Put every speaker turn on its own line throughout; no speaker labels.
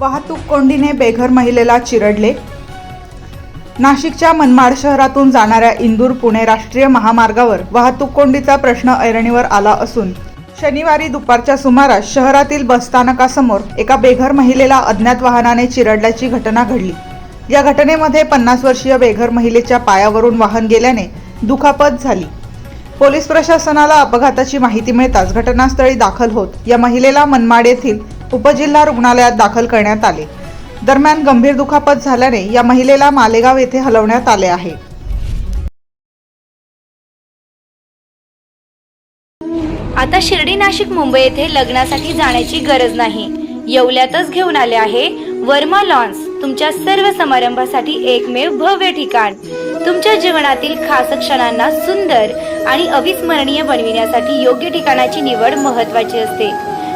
वाहतूक कोंडीने बेघर महिलेला चिरडले। नाशिकच्या मनमाड शहरातून जाणाऱ्या इंदूर पुणे राष्ट्रीय महामार्गावर वाहतूक कोंडीचा प्रश्न ऐरणीवर आला असून शनिवारी दुपारच्या सुमारास शहरातील बसस्थानकासमोर एका बेघर महिलेला अज्ञात वाहनाने चिरडल्याची घटना घडली। या घटनेमध्ये 50 वर्षीय बेघर महिलेच्या पायावरून वाहन गेल्याने दुखापत झाली। पोलीस प्रशासनाला अपघाताची माहिती मिळताच घटनास्थळी दाखल होत या महिलेला मनमाड येथील उपजिल्हा रुग्णालयात दाखल करण्यात आले। दरम्यान गंभीर दुखापत झाल्याने या महिलेला मालेगाव येथे हलवण्यात आले आहे।
आता शिर्डी नाशिक मुंबई येथे लग्नासाठी जाण्याची गरज नाही। येवल्यातच घेऊन आले आहे वर्मा लॉन्स, तुमच्या सर्व समारंभासाठी एकमेव भव्य ठिकाण। तुमच्या जीवनातील खास क्षणांना सुंदर आणि अविस्मरणीय बनविण्यासाठी योग्य ठिकाणाची निवड महत्त्वाची असते।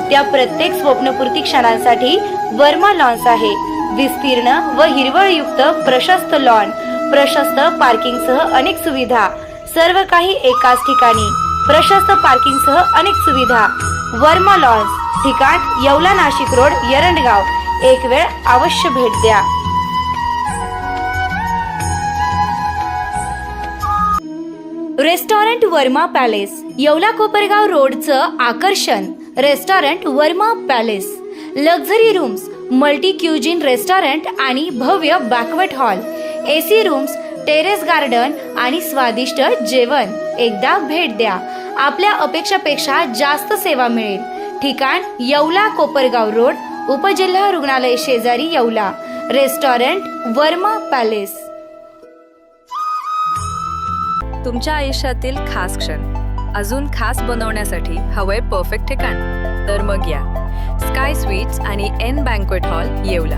त्या प्रत्येक स्वप्नपूर्ती क्षणांसाठी वर्मा लॉन्स आहे। विस्तीर्ण व हिरवळयुक्त प्रशस्त लॉन, प्रशस्त पार्किंगसह अनेक सुविधा, सर्व काही एकाच ठिकाणी। प्रशस्त पार्किंगसह अनेक सुविधा। वर्मा लॉन्स, ठिकाण येवला नाशिक रोड यरंडगाव। एक वेळ अवश्य भेट द्या। रेस्टॉरंट वर्मा पॅलेस, येवला कोपरगाव रोडचं आकर्षण। Restaurant Verma palace, luxury rooms, multi cuisine restaurant आणि भव्य banquet hall, AC rooms, terrace garden आणि स्वादिष्ट जेवण। एकदा भेट द्या, आपल्या अपेक्षापेक्षा जास्त सेवा मिळेल। ठिकाण येवला कोपरगाव रोड, उपजिल्हा रुग्णालय शेजारी येवला। Restaurant Verma palace.
तुमच्या आयुष्यातील खास क्षण अजून खास बनवण्यासाठी हवंय परफेक्ट ठिकाण? तर मग या स्काय स्वीट्स आणि एन बँक्वेट हॉल येवला।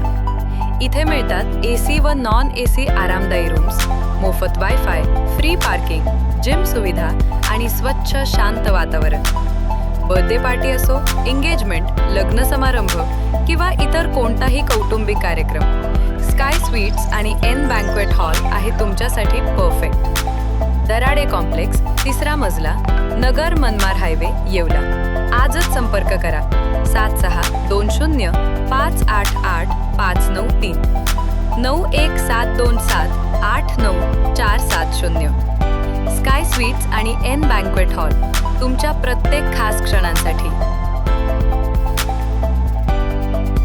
इथे मिळतात एसी व नॉन एसी आरामदायी रूम्स, मोफत वायफाय, फ्री पार्किंग, जिम सुविधा आणि स्वच्छ शांत वातावरण। बर्थडे पार्टी असो, एंगेजमेंट, लग्न समारंभ किंवा इतर कोणताही कौटुंबिक कार्यक्रम, स्काय स्वीट्स आणि एन बँक्वेट हॉल आहे तुमच्यासाठी परफेक्ट। दराडे कॉम्प्लेक्स, 3रा मजला, नगर मनमाड हायवे येवला। आजच संपर्क करा 7620 588 593 91727 89470। स्काय स्वीट्स आणि एन बँक्वेट हॉल, तुमच्या प्रत्येक खास क्षणांसाठी।